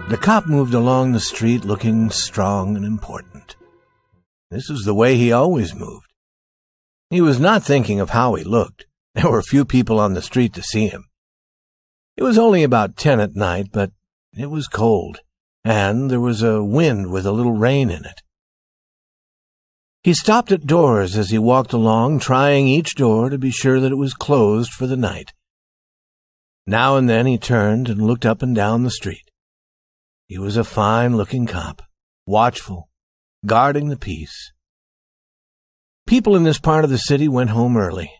The cop moved along the street looking strong and important. This was the way he always moved. He was not thinking of how he looked. There were few people on the street to see him. It was only about 10 at night, but it was cold, and there was a wind with a little rain in it. He stopped at doors as he walked along, trying each door to be sure that it was closed for the night. Now and then he turned and looked up and down the street. He was a fine-looking cop, watchful, guarding the peace. People in this part of the city went home early.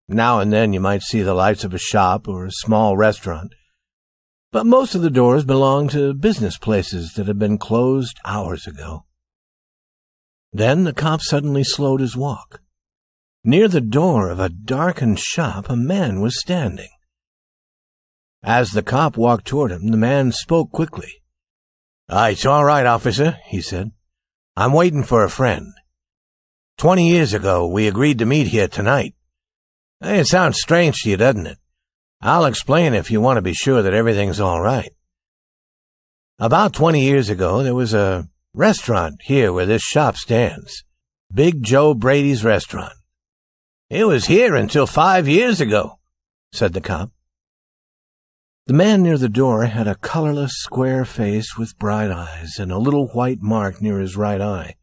Now and then you might see the lights of a shop or a small restaurant, but most of the doors belonged to business places that had been closed hours ago. Then the cop suddenly slowed his walk. Near the door of a darkened shop, a man was standing. As the cop walked toward him, the man spoke quickly. "It's all right, officer," he said. "I'm waiting for a friend. 20 years ago, we agreed to meet here tonight. It sounds strange to you, doesn't it? I'll explain if you want to be sure that everything's all right. About 20 years ago, there was a restaurant here where this shop stands. Big Joe Brady's restaurant. It was here until 5 years ago," said the cop. The man near the door had a colorless, square face with bright eyes and a little white mark near his right eye.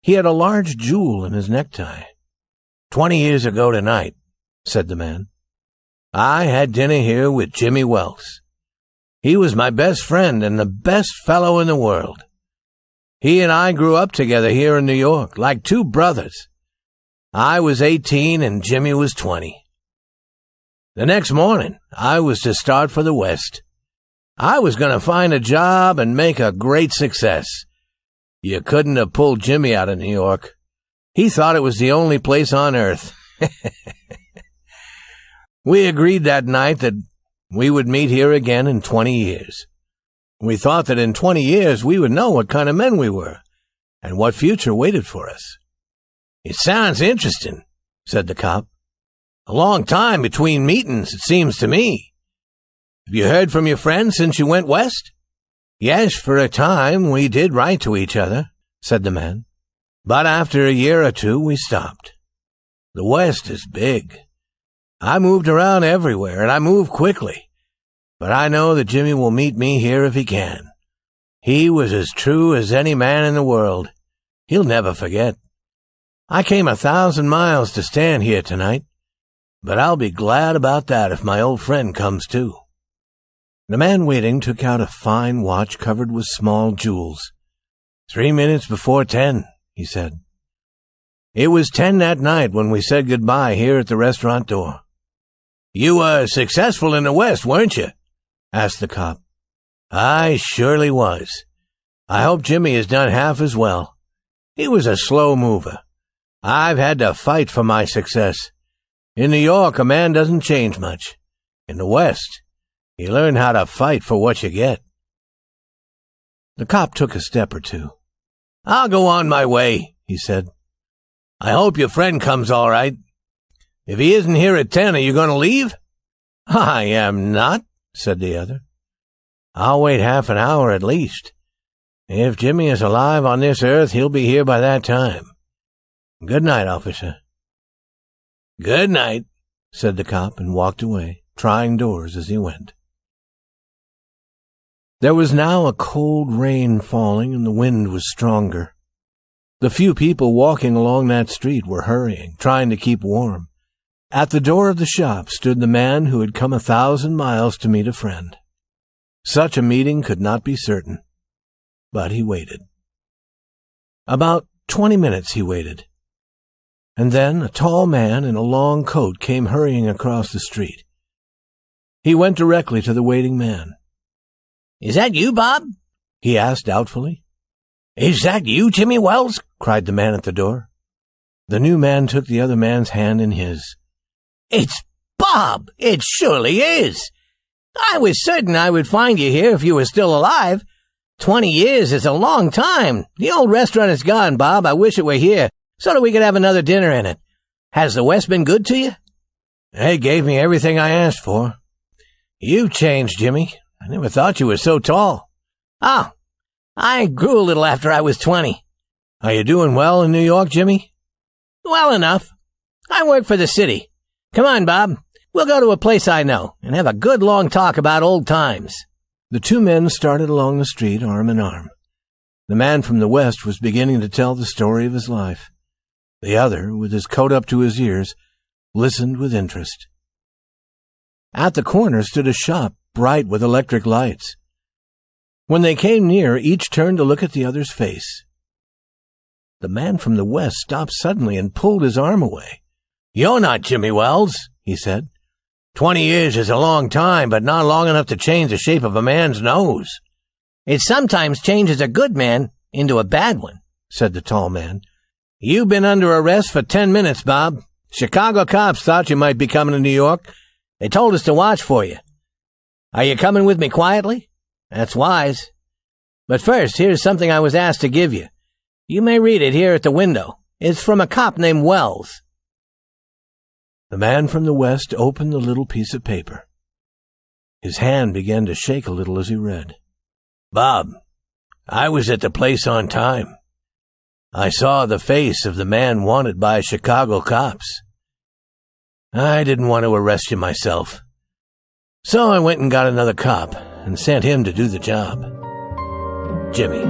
He had a large jewel in his necktie. 20 years ago tonight," said the man, "I had dinner here with Jimmy Wells. He was my best friend and the best fellow in the world. He and I grew up together here in New York, like two brothers. I was 18 and Jimmy was 20. The next morning, I was to start for the West. I was going to find a job and make a great success. You couldn't have pulled Jimmy out of New York. He thought it was the only place on earth. We agreed that night that we would meet here again in 20 years. We thought that in 20 years we would know what kind of men we were and what future waited for us." "It sounds interesting," said the cop. "A long time between meetings, it seems to me. Have you heard from your friends since you went west?" "Yes, for a time we did write to each other," said the man. "But after a year or two we stopped. The West is big. I moved around everywhere, and I moved quickly. But I know that Jimmy will meet me here if he can. He was as true as any man in the world. He'll never forget. I came 1,000 miles to stand here tonight, but I'll be glad about that if my old friend comes too." The man waiting took out a fine watch covered with small jewels. 3 minutes before 10, he said. "It was 10 that night when we said goodbye here at the restaurant door." "You were successful in the West, weren't you?" asked the cop. "I surely was. I hope Jimmy has done half as well. He was a slow mover. I've had to fight for my success. In New York, a man doesn't change much. In the West, you learn how to fight for what you get." The cop took a step or two. "I'll go on my way," he said. "I hope your friend comes all right. If he isn't here at 10, are you going to leave?" "I am not," said the other. "I'll wait half an hour at least. If Jimmy is alive on this earth, he'll be here by that time. Good night, officer." "Good night," said the cop and walked away, trying doors as he went. There was now a cold rain falling and the wind was stronger. The few people walking along that street were hurrying, trying to keep warm. At the door of the shop stood the man who had come 1,000 miles to meet a friend. Such a meeting could not be certain, but he waited. About 20 minutes he waited. And then a tall man in a long coat came hurrying across the street. He went directly to the waiting man. "Is that you, Bob?" he asked doubtfully. "Is that you, Jimmy Wells?" cried the man at the door. The new man took the other man's hand in his. "It's Bob! It surely is! I was certain I would find you here if you were still alive. 20 years is a long time. The old restaurant is gone, Bob. I wish it were here, so that we could have another dinner in it. Has the West been good to you?" They gave me everything I asked for. You've changed, Jimmy. I never thought you were so tall. Oh, I grew a little after I was 20. Are you doing well in New York, Jimmy? Well enough. I work for the city. Come on, Bob. We'll go to a place I know and have a good long talk about old times. The two men started along the street, arm in arm. The man from the west was beginning to tell the story of his life. The other, with his coat up to his ears, listened with interest. At the corner stood a shop, bright with electric lights. When they came near, each turned to look at the other's face. The man from the west stopped suddenly and pulled his arm away. "You're not Jimmy Wells," he said. 20 years is a long time, but not long enough to change the shape of a man's nose." "It sometimes changes a good man into a bad one," said the tall man. "You've been under arrest for 10 minutes, Bob. Chicago cops thought you might be coming to New York. They told us to watch for you. Are you coming with me quietly? That's wise. But first, here's something I was asked to give you. You may read it here at the window. It's from a cop named Wells." The man from the west opened the little piece of paper. His hand began to shake a little as he read. "Bob, I was at the place on time. I saw the face of the man wanted by Chicago cops. I didn't want to arrest you myself, so I went and got another cop and sent him to do the job. Jimmy."